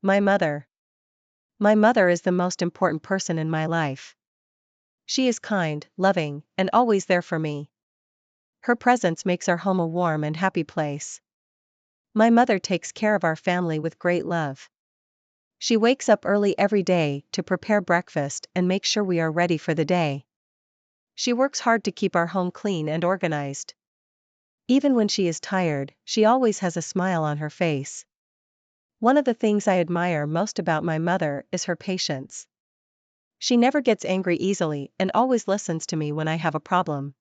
My mother. My mother is the most important person in my life. She is kind, loving, and always there for me. Her presence makes our home a warm and happy place. My mother takes care of our family with great love. She wakes up early every day to prepare breakfast and make sure we are ready for the day. She works hard to keep our home clean and organized. Even when she is tired, she always has a smile on her face. One of the things I admire most about my mother is her patience. She never gets angry easily and always listens to me when I have a problem.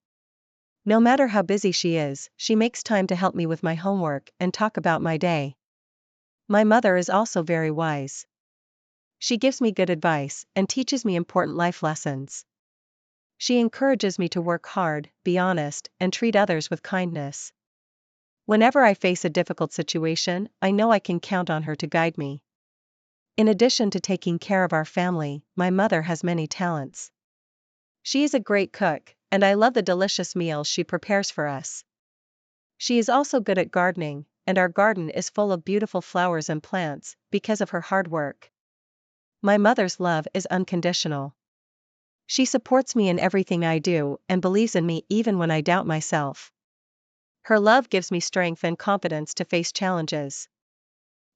No matter how busy she is, she makes time to help me with my homework and talk about my day. My mother is also very wise. She gives me good advice and teaches me important life lessons. She encourages me to work hard, be honest, and treat others with kindness. Whenever I face a difficult situation, I know I can count on her to guide me. In addition to taking care of our family, my mother has many talents. She is a great cook, and I love the delicious meals she prepares for us. She is also good at gardening, and our garden is full of beautiful flowers and plants, because of her hard work. My mother's love is unconditional. She supports me in everything I do and believes in me even when I doubt myself. Her love gives me strength and confidence to face challenges.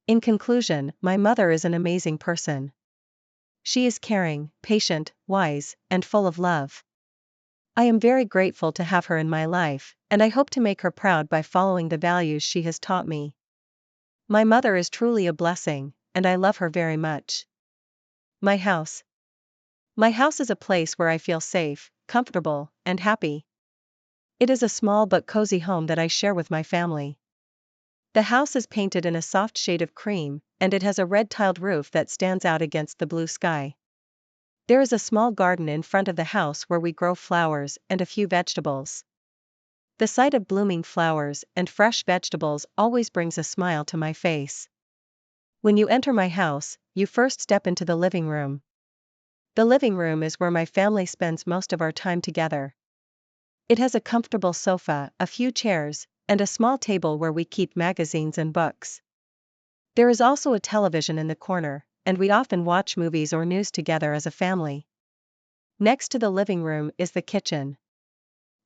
In conclusion, my mother is an amazing person. She is caring, patient, wise, and full of love. I am very grateful to have her in my life, and I hope to make her proud by following the values she has taught me. My mother is truly a blessing, and I love her very much. My house. My house is a place where I feel safe, comfortable, and happy. It is a small but cozy home that I share with my family. The house is painted in a soft shade of cream, and it has a red tiled roof that stands out against the blue sky. There is a small garden in front of the house where we grow flowers and a few vegetables. The sight of blooming flowers and fresh vegetables always brings a smile to my face. When you enter my house, you first step into the living room. The living room is where my family spends most of our time together. It has a comfortable sofa, a few chairs, and a small table where we keep magazines and books. There is also a television in the corner, and we often watch movies or news together as a family. Next to the living room is the kitchen.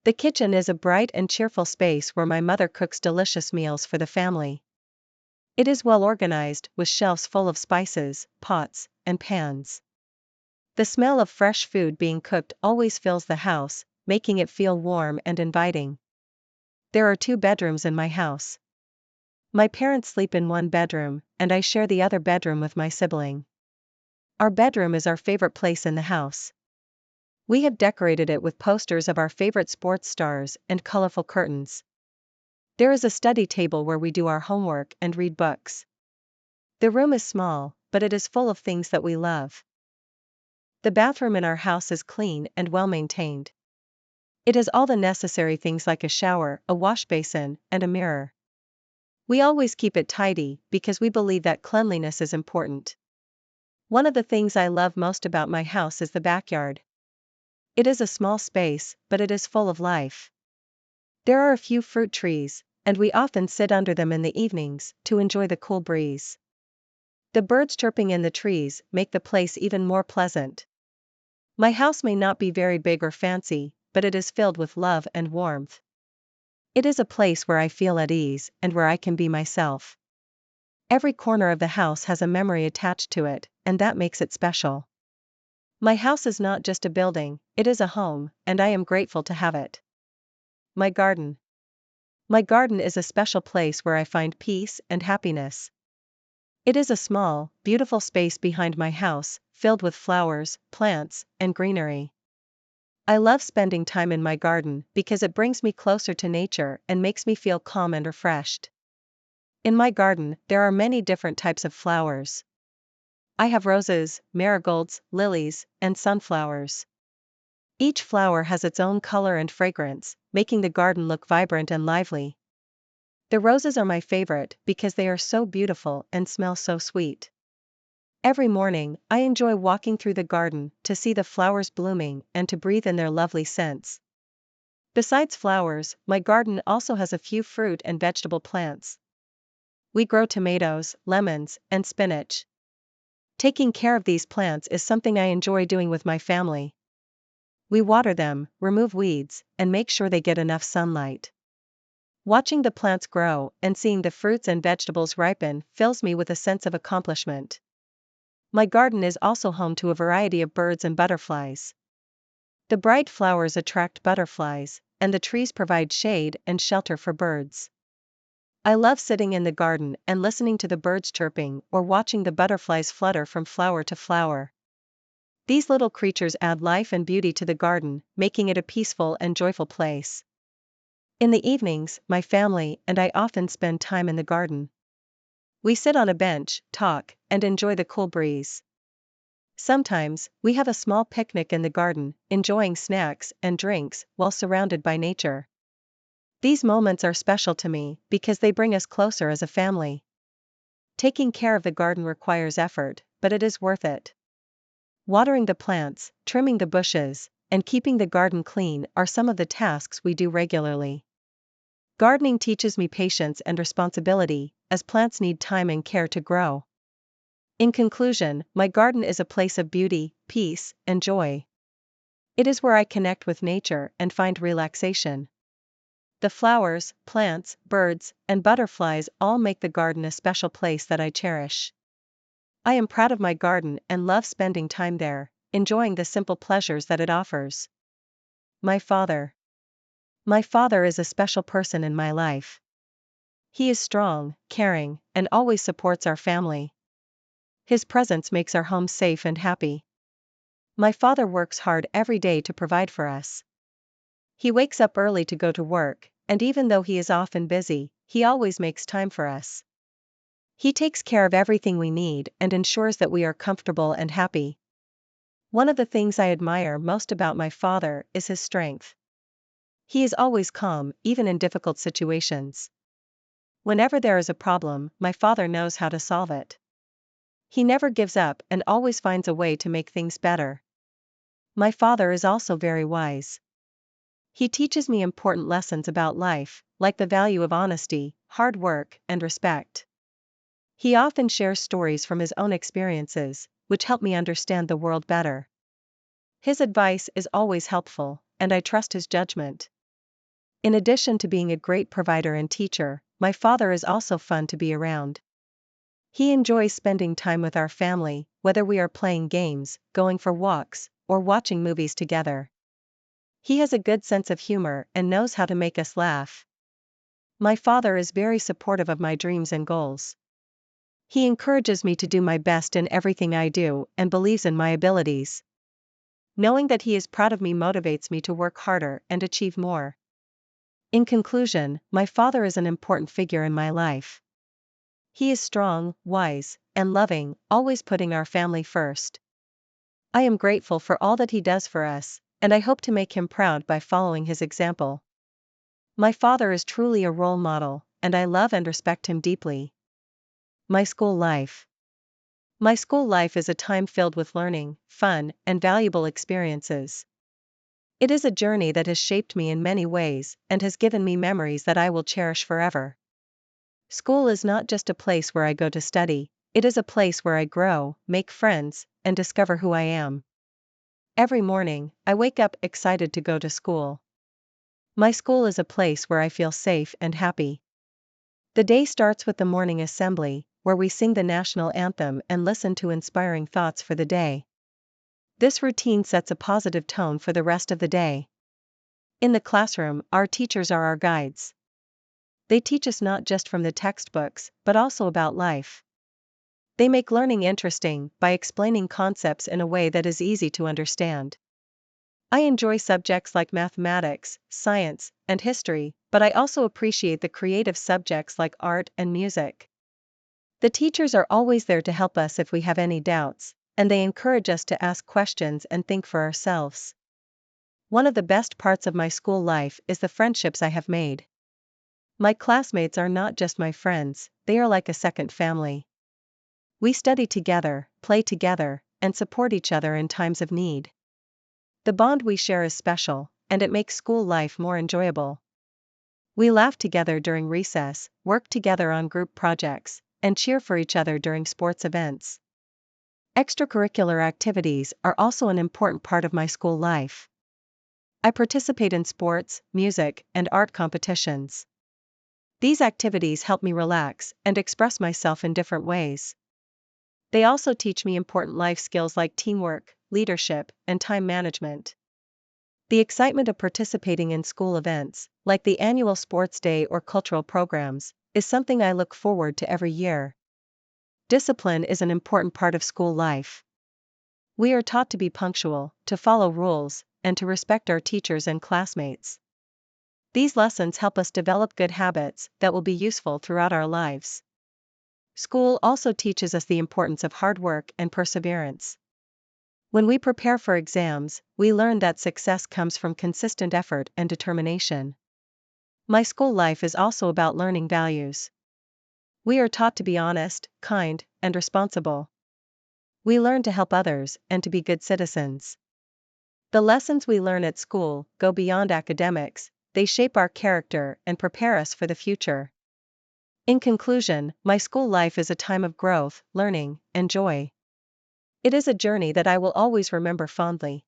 The kitchen is a bright and cheerful space where my mother cooks delicious meals for the family. It is well organized, with shelves full of spices, pots, and pans. The smell of fresh food being cooked always fills the house, making it feel warm and inviting. There are 2 bedrooms in my house. My parents sleep in one bedroom, and I share the other bedroom with my sibling. Our bedroom is our favorite place in the house. We have decorated it with posters of our favorite sports stars and colorful curtains. There is a study table where we do our homework and read books. The room is small, but it is full of things that we love. The bathroom in our house is clean and well maintained. It has all the necessary things like a shower, a wash basin, and a mirror. We always keep it tidy because we believe that cleanliness is important. One of the things I love most about my house is the backyard. It is a small space, but it is full of life. There are a few fruit trees, and we often sit under them in the evenings to enjoy the cool breeze. The birds chirping in the trees make the place even more pleasant. My house may not be very big or fancy, but it is filled with love and warmth. It is a place where I feel at ease and where I can be myself. Every corner of the house has a memory attached to it, and that makes it special. My house is not just a building, it is a home, and I am grateful to have it. My garden. My garden is a special place where I find peace and happiness. It is a small, beautiful space behind my house, filled with flowers, plants, and greenery. I love spending time in my garden because it brings me closer to nature and makes me feel calm and refreshed. In my garden, there are many different types of flowers. I have roses, marigolds, lilies, and sunflowers. Each flower has its own color and fragrance, making the garden look vibrant and lively. The roses are my favorite because they are so beautiful and smell so sweet. Every morning, I enjoy walking through the garden to see the flowers blooming and to breathe in their lovely scents. Besides flowers, my garden also has a few fruit and vegetable plants. We grow tomatoes, lemons, and spinach. Taking care of these plants is something I enjoy doing with my family. We water them, remove weeds, and make sure they get enough sunlight. Watching the plants grow and seeing the fruits and vegetables ripen fills me with a sense of accomplishment. My garden is also home to a variety of birds and butterflies. The bright flowers attract butterflies, and the trees provide shade and shelter for birds. I love sitting in the garden and listening to the birds chirping or watching the butterflies flutter from flower to flower. These little creatures add life and beauty to the garden, making it a peaceful and joyful place. In the evenings, my family and I often spend time in the garden. We sit on a bench, talk, and enjoy the cool breeze. Sometimes, we have a small picnic in the garden, enjoying snacks and drinks while surrounded by nature. These moments are special to me because they bring us closer as a family. Taking care of the garden requires effort, but it is worth it. Watering the plants, trimming the bushes, and keeping the garden clean are some of the tasks we do regularly. Gardening teaches me patience and responsibility, as plants need time and care to grow. In conclusion, my garden is a place of beauty, peace, and joy. It is where I connect with nature and find relaxation. The flowers, plants, birds, and butterflies all make the garden a special place that I cherish. I am proud of my garden and love spending time there, enjoying the simple pleasures that it offers. My father. My father is a special person in my life. He is strong, caring, and always supports our family. His presence makes our home safe and happy. My father works hard every day to provide for us. He wakes up early to go to work, and even though he is often busy, he always makes time for us. He takes care of everything we need and ensures that we are comfortable and happy. One of the things I admire most about my father is his strength. He is always calm, even in difficult situations. Whenever there is a problem, my father knows how to solve it. He never gives up and always finds a way to make things better. My father is also very wise. He teaches me important lessons about life, like the value of honesty, hard work, and respect. He often shares stories from his own experiences, which help me understand the world better. His advice is always helpful, and I trust his judgment. In addition to being a great provider and teacher, my father is also fun to be around. He enjoys spending time with our family, whether we are playing games, going for walks, or watching movies together. He has a good sense of humor and knows how to make us laugh. My father is very supportive of my dreams and goals. He encourages me to do my best in everything I do and believes in my abilities. Knowing that he is proud of me motivates me to work harder and achieve more. In conclusion, my father is an important figure in my life. He is strong, wise, and loving, always putting our family first. I am grateful for all that he does for us, and I hope to make him proud by following his example. My father is truly a role model, and I love and respect him deeply. My school life. My school life is a time filled with learning, fun, and valuable experiences. It is a journey that has shaped me in many ways and has given me memories that I will cherish forever. School is not just a place where I go to study, it is a place where I grow, make friends, and discover who I am. Every morning, I wake up excited to go to school. My school is a place where I feel safe and happy. The day starts with the morning assembly, where we sing the national anthem and listen to inspiring thoughts for the day. This routine sets a positive tone for the rest of the day. In the classroom, our teachers are our guides. They teach us not just from the textbooks, but also about life. They make learning interesting by explaining concepts in a way that is easy to understand. I enjoy subjects like mathematics, science, and history, but I also appreciate the creative subjects like art and music. The teachers are always there to help us if we have any doubts, and they encourage us to ask questions and think for ourselves. One of the best parts of my school life is the friendships I have made. My classmates are not just my friends, they are like a second family. We study together, play together, and support each other in times of need. The bond we share is special, and it makes school life more enjoyable. We laugh together during recess, work together on group projects, and cheer for each other during sports events. Extracurricular activities are also an important part of my school life. I participate in sports, music, and art competitions. These activities help me relax and express myself in different ways. They also teach me important life skills like teamwork, leadership, and time management. The excitement of participating in school events, like the annual sports day or cultural programs, is something I look forward to every year. Discipline is an important part of school life. We are taught to be punctual, to follow rules, and to respect our teachers and classmates. These lessons help us develop good habits that will be useful throughout our lives. School also teaches us the importance of hard work and perseverance. When we prepare for exams, we learn that success comes from consistent effort and determination. My school life is also about learning values. We are taught to be honest, kind, and responsible. We learn to help others and to be good citizens. The lessons we learn at school go beyond academics, they shape our character and prepare us for the future. In conclusion, my school life is a time of growth, learning, and joy. It is a journey that I will always remember fondly.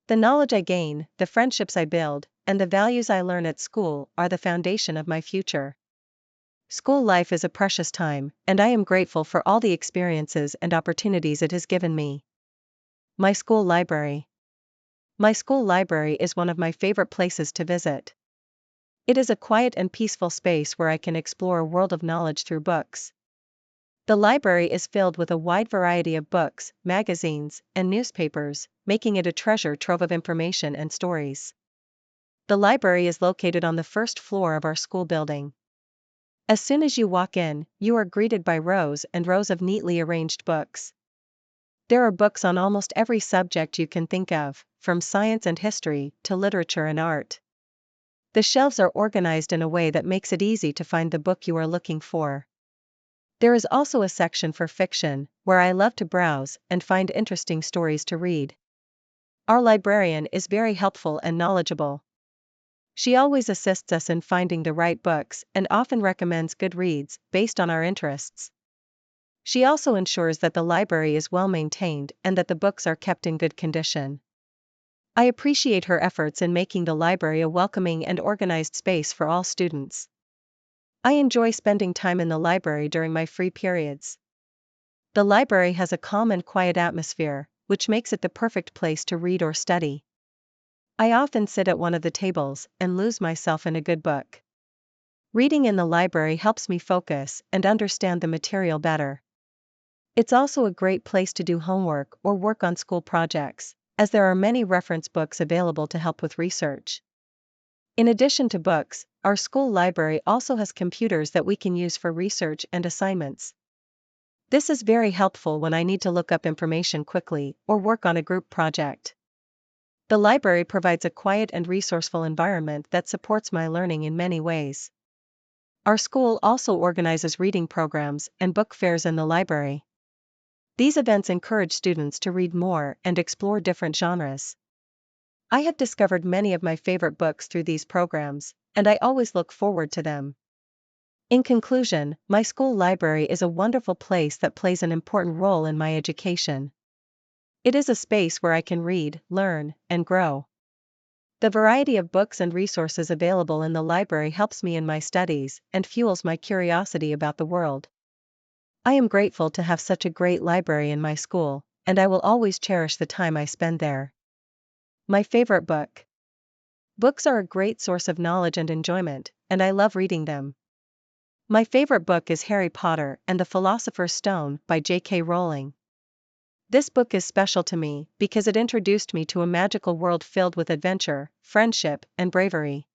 The knowledge I gain, the friendships I build, and the values I learn at school are the foundation of my future. School life is a precious time, and I am grateful for all the experiences and opportunities it has given me. My school library. My school library is one of my favorite places to visit. It is a quiet and peaceful space where I can explore a world of knowledge through books. The library is filled with a wide variety of books, magazines, and newspapers, making it a treasure trove of information and stories. The library is located on the first floor of our school building. As soon as you walk in, you are greeted by rows and rows of neatly arranged books. There are books on almost every subject you can think of, from science and history to literature and art. The shelves are organized in a way that makes it easy to find the book you are looking for. There is also a section for fiction, where I love to browse and find interesting stories to read. Our librarian is very helpful and knowledgeable. She always assists us in finding the right books and often recommends good reads based on our interests. She also ensures that the library is well maintained and that the books are kept in good condition. I appreciate her efforts in making the library a welcoming and organized space for all students. I enjoy spending time in the library during my free periods. The library has a calm and quiet atmosphere, which makes it the perfect place to read or study. I often sit at one of the tables and lose myself in a good book. Reading in the library helps me focus and understand the material better. It's also a great place to do homework or work on school projects, as there are many reference books available to help with research. In addition to books, our school library also has computers that we can use for research and assignments. This is very helpful when I need to look up information quickly or work on a group project. The library provides a quiet and resourceful environment that supports my learning in many ways. Our school also organizes reading programs and book fairs in the library. These events encourage students to read more and explore different genres. I have discovered many of my favorite books through these programs, and I always look forward to them. In conclusion, my school library is a wonderful place that plays an important role in my education. It is a space where I can read, learn, and grow. The variety of books and resources available in the library helps me in my studies and fuels my curiosity about the world. I am grateful to have such a great library in my school, and I will always cherish the time I spend there. My favorite book. Books are a great source of knowledge and enjoyment, and I love reading them. My favorite book is Harry Potter and the Philosopher's Stone by J.K. Rowling. This book is special to me because it introduced me to a magical world filled with adventure, friendship, and bravery.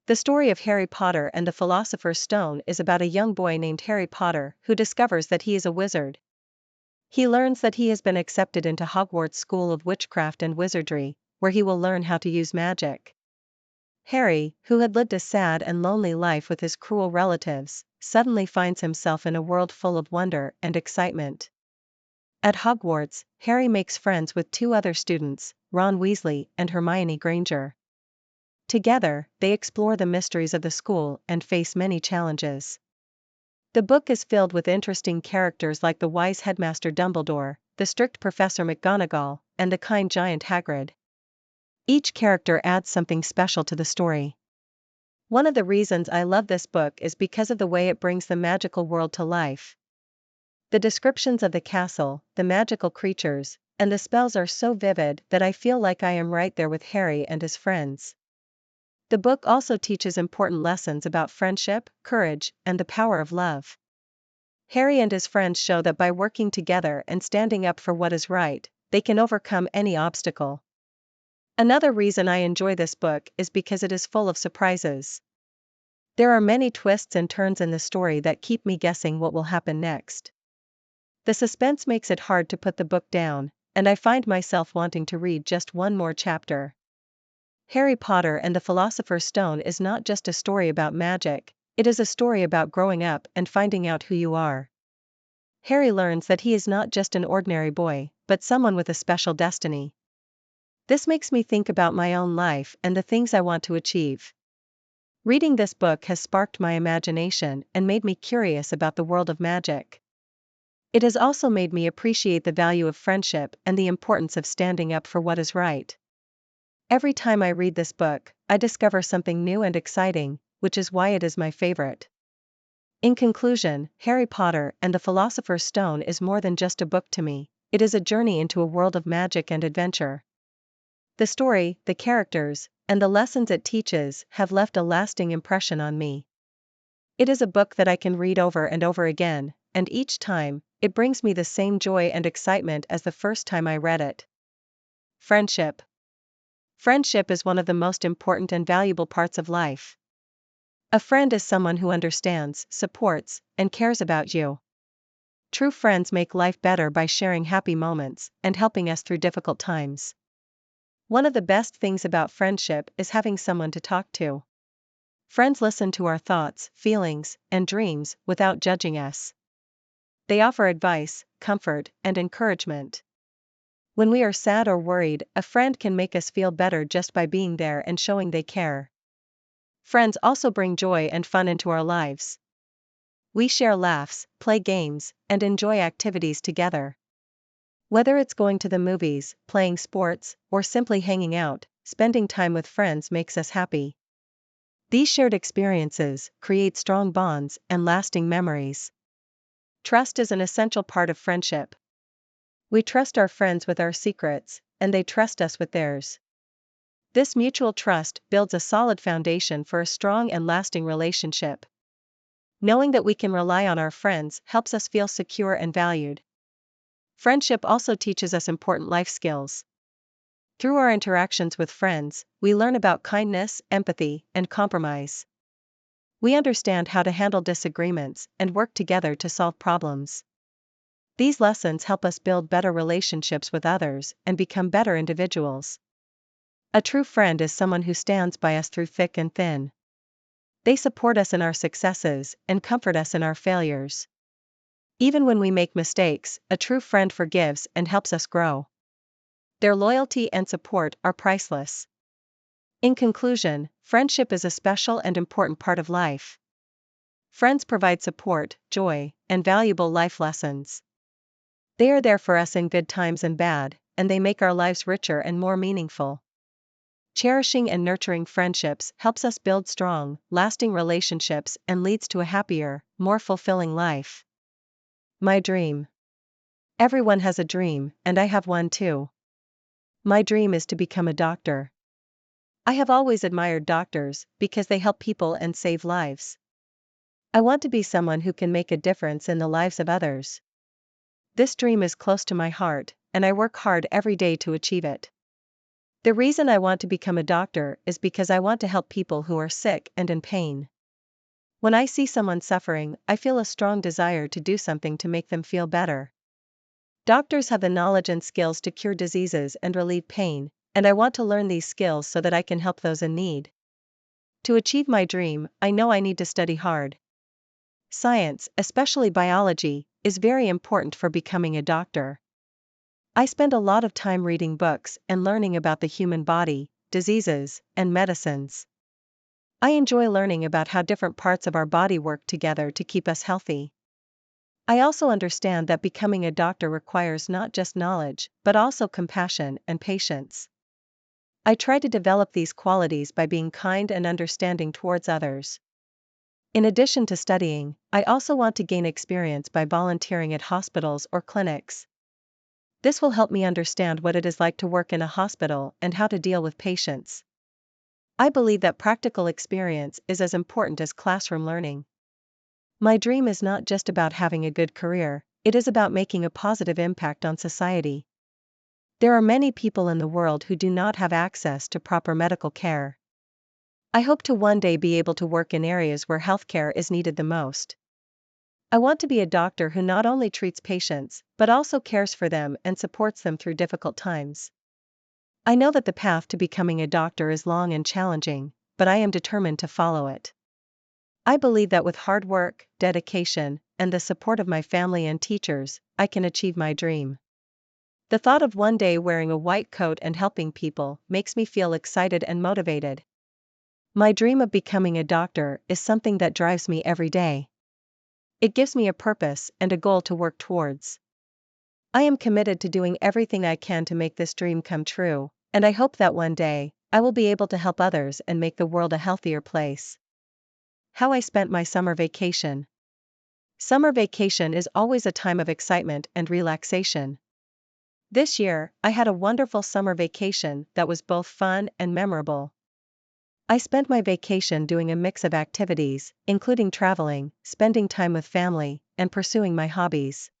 The story of Harry Potter and the Philosopher's Stone is about a young boy named Harry Potter who discovers that he is a wizard. He learns that he has been accepted into Hogwarts School of Witchcraft and Wizardry, where he will learn how to use magic. Harry, who had lived a sad and lonely life with his cruel relatives, suddenly finds himself in a world full of wonder and excitement. At Hogwarts, Harry makes friends with two other students, Ron Weasley and Hermione Granger. Together, they explore the mysteries of the school and face many challenges. The book is filled with interesting characters like the wise headmaster Dumbledore, the strict Professor McGonagall, and the kind giant Hagrid. Each character adds something special to the story. One of the reasons I love this book is because of the way it brings the magical world to life. The descriptions of the castle, the magical creatures, and the spells are so vivid that I feel like I am right there with Harry and his friends. The book also teaches important lessons about friendship, courage, and the power of love. Harry and his friends show that by working together and standing up for what is right, they can overcome any obstacle. Another reason I enjoy this book is because it is full of surprises. There are many twists and turns in the story that keep me guessing what will happen next. The suspense makes it hard to put the book down, and I find myself wanting to read just one more chapter. Harry Potter and the Philosopher's Stone is not just a story about magic, it is a story about growing up and finding out who you are. Harry learns that he is not just an ordinary boy, but someone with a special destiny. This makes me think about my own life and the things I want to achieve. Reading this book has sparked my imagination and made me curious about the world of magic. It has also made me appreciate the value of friendship and the importance of standing up for what is right. Every time I read this book, I discover something new and exciting, which is why it is my favorite. In conclusion, Harry Potter and the Philosopher's Stone is more than just a book to me, it is a journey into a world of magic and adventure. The story, the characters, and the lessons it teaches have left a lasting impression on me. It is a book that I can read over and over again, and each time, it brings me the same joy and excitement as the first time I read it. Friendship. Friendship is one of the most important and valuable parts of life. A friend is someone who understands, supports, and cares about you. True friends make life better by sharing happy moments and helping us through difficult times. One of the best things about friendship is having someone to talk to. Friends listen to our thoughts, feelings, and dreams without judging us. They offer advice, comfort, and encouragement. When we are sad or worried, a friend can make us feel better just by being there and showing they care. Friends also bring joy and fun into our lives. We share laughs, play games, and enjoy activities together. Whether it's going to the movies, playing sports, or simply hanging out, spending time with friends makes us happy. These shared experiences create strong bonds and lasting memories. Trust is an essential part of friendship. We trust our friends with our secrets, and they trust us with theirs. This mutual trust builds a solid foundation for a strong and lasting relationship. Knowing that we can rely on our friends helps us feel secure and valued. Friendship also teaches us important life skills. Through our interactions with friends, we learn about kindness, empathy, and compromise. We understand how to handle disagreements and work together to solve problems. These lessons help us build better relationships with others and become better individuals. A true friend is someone who stands by us through thick and thin. They support us in our successes and comfort us in our failures. Even when we make mistakes, a true friend forgives and helps us grow. Their loyalty and support are priceless. In conclusion, friendship is a special and important part of life. Friends provide support, joy, and valuable life lessons. They are there for us in good times and bad, and they make our lives richer and more meaningful. Cherishing and nurturing friendships helps us build strong, lasting relationships and leads to a happier, more fulfilling life. My dream. Everyone has a dream, and I have one too. My dream is to become a doctor. I have always admired doctors because they help people and save lives. I want to be someone who can make a difference in the lives of others. This dream is close to my heart, and I work hard every day to achieve it. The reason I want to become a doctor is because I want to help people who are sick and in pain. When I see someone suffering, I feel a strong desire to do something to make them feel better. Doctors have the knowledge and skills to cure diseases and relieve pain, and I want to learn these skills so that I can help those in need. To achieve my dream, I know I need to study hard. Science, especially biology, is very important for becoming a doctor. I spend a lot of time reading books and learning about the human body, diseases, and medicines. I enjoy learning about how different parts of our body work together to keep us healthy. I also understand that becoming a doctor requires not just knowledge, but also compassion and patience. I try to develop these qualities by being kind and understanding towards others. In addition to studying, I also want to gain experience by volunteering at hospitals or clinics. This will help me understand what it is like to work in a hospital and how to deal with patients. I believe that practical experience is as important as classroom learning. My dream is not just about having a good career, it is about making a positive impact on society. There are many people in the world who do not have access to proper medical care. I hope to one day be able to work in areas where healthcare is needed the most. I want to be a doctor who not only treats patients, but also cares for them and supports them through difficult times. I know that the path to becoming a doctor is long and challenging, but I am determined to follow it. I believe that with hard work, dedication, and the support of my family and teachers, I can achieve my dream. The thought of one day wearing a white coat and helping people makes me feel excited and motivated. My dream of becoming a doctor is something that drives me every day. It gives me a purpose and a goal to work towards. I am committed to doing everything I can to make this dream come true, and I hope that one day, I will be able to help others and make the world a healthier place. How I spent my summer vacation. Summer vacation is always a time of excitement and relaxation. This year, I had a wonderful summer vacation that was both fun and memorable. I spent my vacation doing a mix of activities, including traveling, spending time with family, and pursuing my hobbies.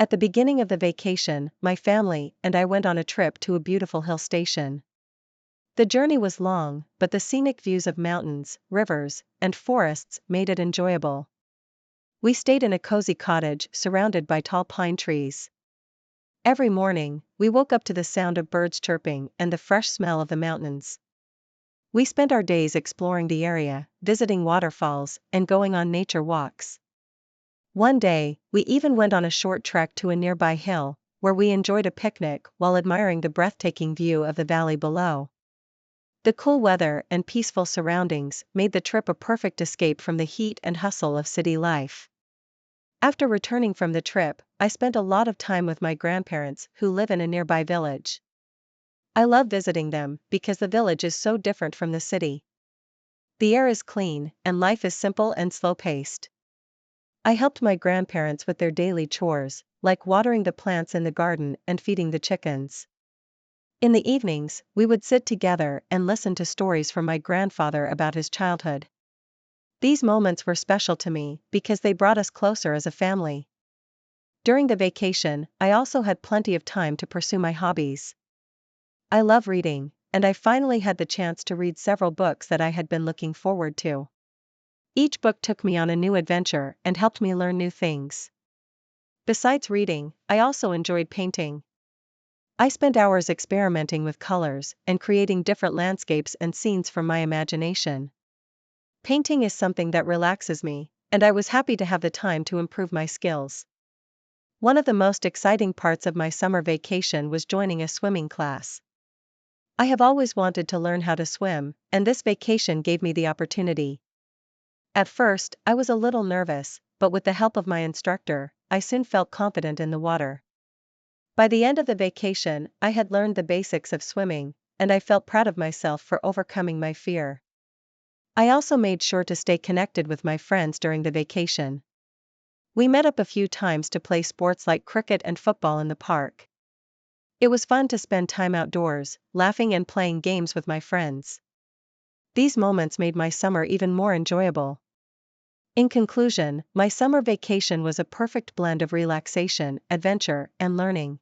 At the beginning of the vacation, my family and I went on a trip to a beautiful hill station. The journey was long, but the scenic views of mountains, rivers, and forests made it enjoyable. We stayed in a cozy cottage surrounded by tall pine trees. Every morning, we woke up to the sound of birds chirping and the fresh smell of the mountains. We spent our days exploring the area, visiting waterfalls, and going on nature walks. One day, we even went on a short trek to a nearby hill, where we enjoyed a picnic while admiring the breathtaking view of the valley below. The cool weather and peaceful surroundings made the trip a perfect escape from the heat and hustle of city life. After returning from the trip, I spent a lot of time with my grandparents who live in a nearby village. I love visiting them because the village is so different from the city. The air is clean, and life is simple and slow-paced. I helped my grandparents with their daily chores, like watering the plants in the garden and feeding the chickens. In the evenings, we would sit together and listen to stories from my grandfather about his childhood. These moments were special to me because they brought us closer as a family. During the vacation, I also had plenty of time to pursue my hobbies. I love reading, and I finally had the chance to read several books that I had been looking forward to. Each book took me on a new adventure and helped me learn new things. Besides reading, I also enjoyed painting. I spent hours experimenting with colors and creating different landscapes and scenes from my imagination. Painting is something that relaxes me, and I was happy to have the time to improve my skills. One of the most exciting parts of my summer vacation was joining a swimming class. I have always wanted to learn how to swim, and this vacation gave me the opportunity. At first, I was a little nervous, but with the help of my instructor, I soon felt confident in the water. By the end of the vacation, I had learned the basics of swimming, and I felt proud of myself for overcoming my fear. I also made sure to stay connected with my friends during the vacation. We met up a few times to play sports like cricket and football in the park. It was fun to spend time outdoors, laughing and playing games with my friends. These moments made my summer even more enjoyable. In conclusion, my summer vacation was a perfect blend of relaxation, adventure, and learning.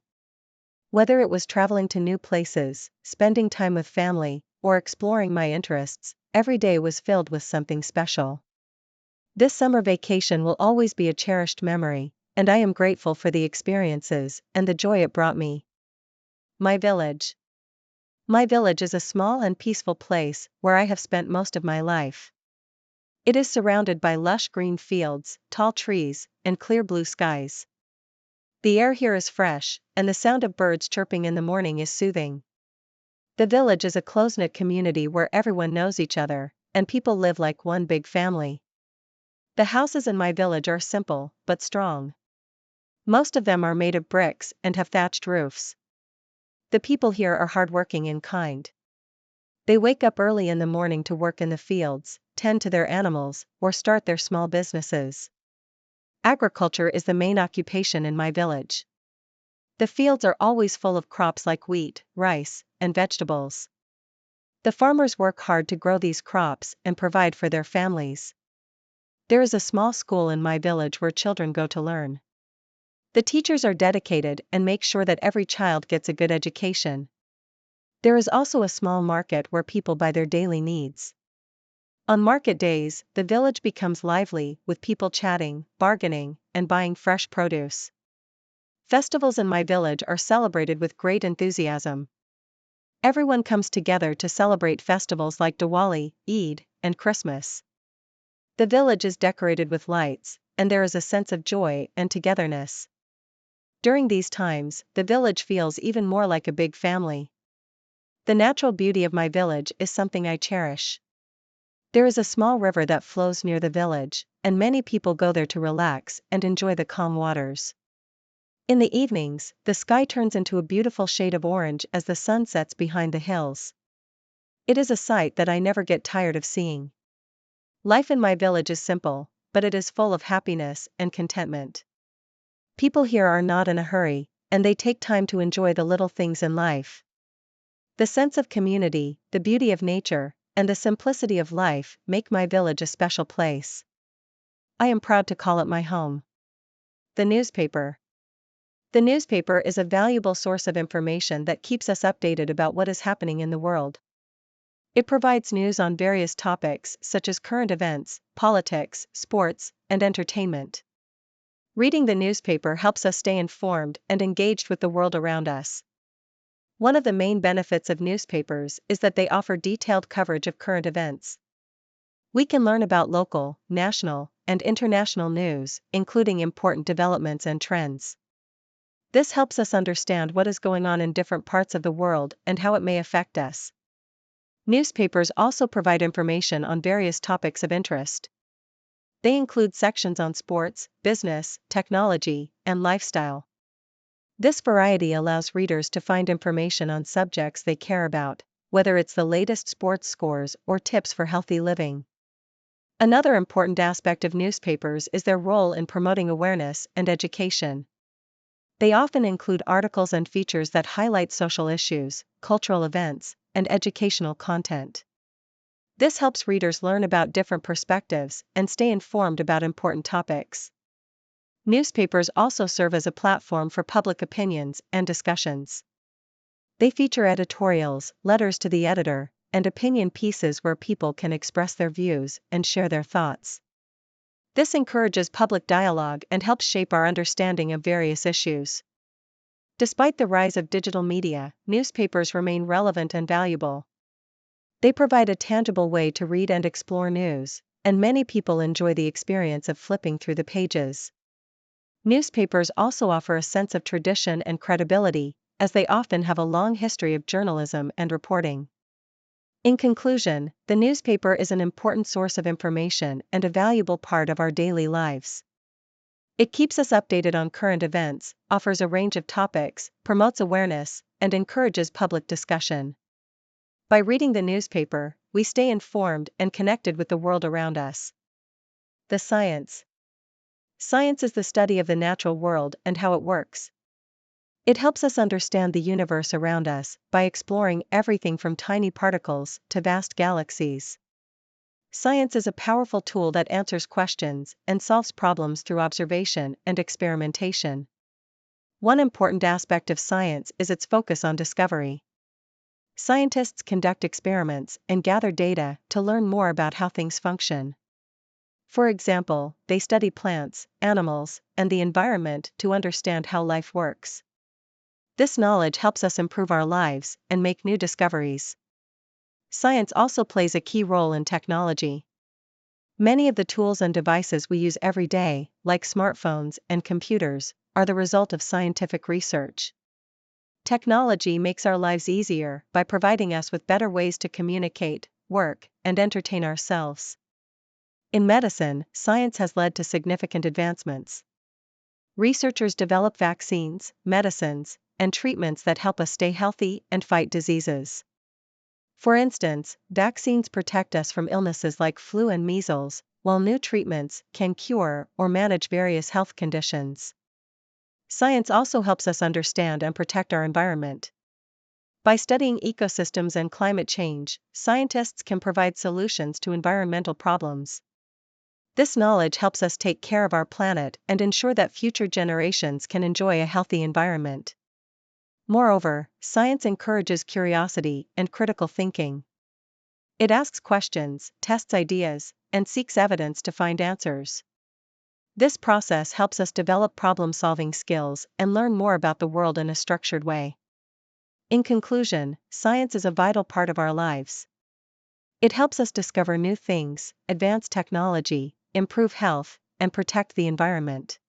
Whether it was traveling to new places, spending time with family, or exploring my interests, every day was filled with something special. This summer vacation will always be a cherished memory, and I am grateful for the experiences and the joy it brought me. My village. My village is a small and peaceful place where I have spent most of my life. It is surrounded by lush green fields, tall trees, and clear blue skies. The air here is fresh, and the sound of birds chirping in the morning is soothing. The village is a close-knit community where everyone knows each other, and people live like one big family. The houses in my village are simple, but strong. Most of them are made of bricks and have thatched roofs. The people here are hardworking and kind. They wake up early in the morning to work in the fields, tend to their animals, or start their small businesses. Agriculture is the main occupation in my village. The fields are always full of crops like wheat, rice, and vegetables. The farmers work hard to grow these crops and provide for their families. There is a small school in my village where children go to learn. The teachers are dedicated and make sure that every child gets a good education. There is also a small market where people buy their daily needs. On market days, the village becomes lively, with people chatting, bargaining, and buying fresh produce. Festivals in my village are celebrated with great enthusiasm. Everyone comes together to celebrate festivals like Diwali, Eid, and Christmas. The village is decorated with lights, and there is a sense of joy and togetherness. During these times, the village feels even more like a big family. The natural beauty of my village is something I cherish. There is a small river that flows near the village, and many people go there to relax and enjoy the calm waters. In the evenings, the sky turns into a beautiful shade of orange as the sun sets behind the hills. It is a sight that I never get tired of seeing. Life in my village is simple, but it is full of happiness and contentment. People here are not in a hurry, and they take time to enjoy the little things in life. The sense of community, the beauty of nature, and the simplicity of life make my village a special place. I am proud to call it my home. The newspaper. The newspaper is a valuable source of information that keeps us updated about what is happening in the world. It provides news on various topics such as current events, politics, sports, and entertainment. Reading the newspaper helps us stay informed and engaged with the world around us. One of the main benefits of newspapers is that they offer detailed coverage of current events. We can learn about local, national, and international news, including important developments and trends. This helps us understand what is going on in different parts of the world and how it may affect us. Newspapers also provide information on various topics of interest. They include sections on sports, business, technology, and lifestyle. This variety allows readers to find information on subjects they care about, whether it's the latest sports scores or tips for healthy living. Another important aspect of newspapers is their role in promoting awareness and education. They often include articles and features that highlight social issues, cultural events, and educational content. This helps readers learn about different perspectives and stay informed about important topics. Newspapers also serve as a platform for public opinions and discussions. They feature editorials, letters to the editor, and opinion pieces where people can express their views and share their thoughts. This encourages public dialogue and helps shape our understanding of various issues. Despite the rise of digital media, newspapers remain relevant and valuable. They provide a tangible way to read and explore news, and many people enjoy the experience of flipping through the pages. Newspapers also offer a sense of tradition and credibility, as they often have a long history of journalism and reporting. In conclusion, the newspaper is an important source of information and a valuable part of our daily lives. It keeps us updated on current events, offers a range of topics, promotes awareness, and encourages public discussion. By reading the newspaper, we stay informed and connected with the world around us. The science. Science is the study of the natural world and how it works. It helps us understand the universe around us by exploring everything from tiny particles to vast galaxies. Science is a powerful tool that answers questions and solves problems through observation and experimentation. One important aspect of science is its focus on discovery. Scientists conduct experiments and gather data to learn more about how things function. For example, they study plants, animals, and the environment to understand how life works. This knowledge helps us improve our lives and make new discoveries. Science also plays a key role in technology. Many of the tools and devices we use every day, like smartphones and computers, are the result of scientific research. Technology makes our lives easier by providing us with better ways to communicate, work, and entertain ourselves. In medicine, science has led to significant advancements. Researchers develop vaccines, medicines, and treatments that help us stay healthy and fight diseases. For instance, vaccines protect us from illnesses like flu and measles, while new treatments can cure or manage various health conditions. Science also helps us understand and protect our environment. By studying ecosystems and climate change, scientists can provide solutions to environmental problems. This knowledge helps us take care of our planet and ensure that future generations can enjoy a healthy environment. Moreover, science encourages curiosity and critical thinking. It asks questions, tests ideas, and seeks evidence to find answers. This process helps us develop problem-solving skills and learn more about the world in a structured way. In conclusion, science is a vital part of our lives. It helps us discover new things, advance technology, improve health, and protect the environment.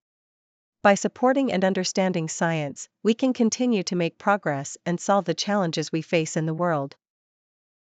By supporting and understanding science, we can continue to make progress and solve the challenges we face in the world.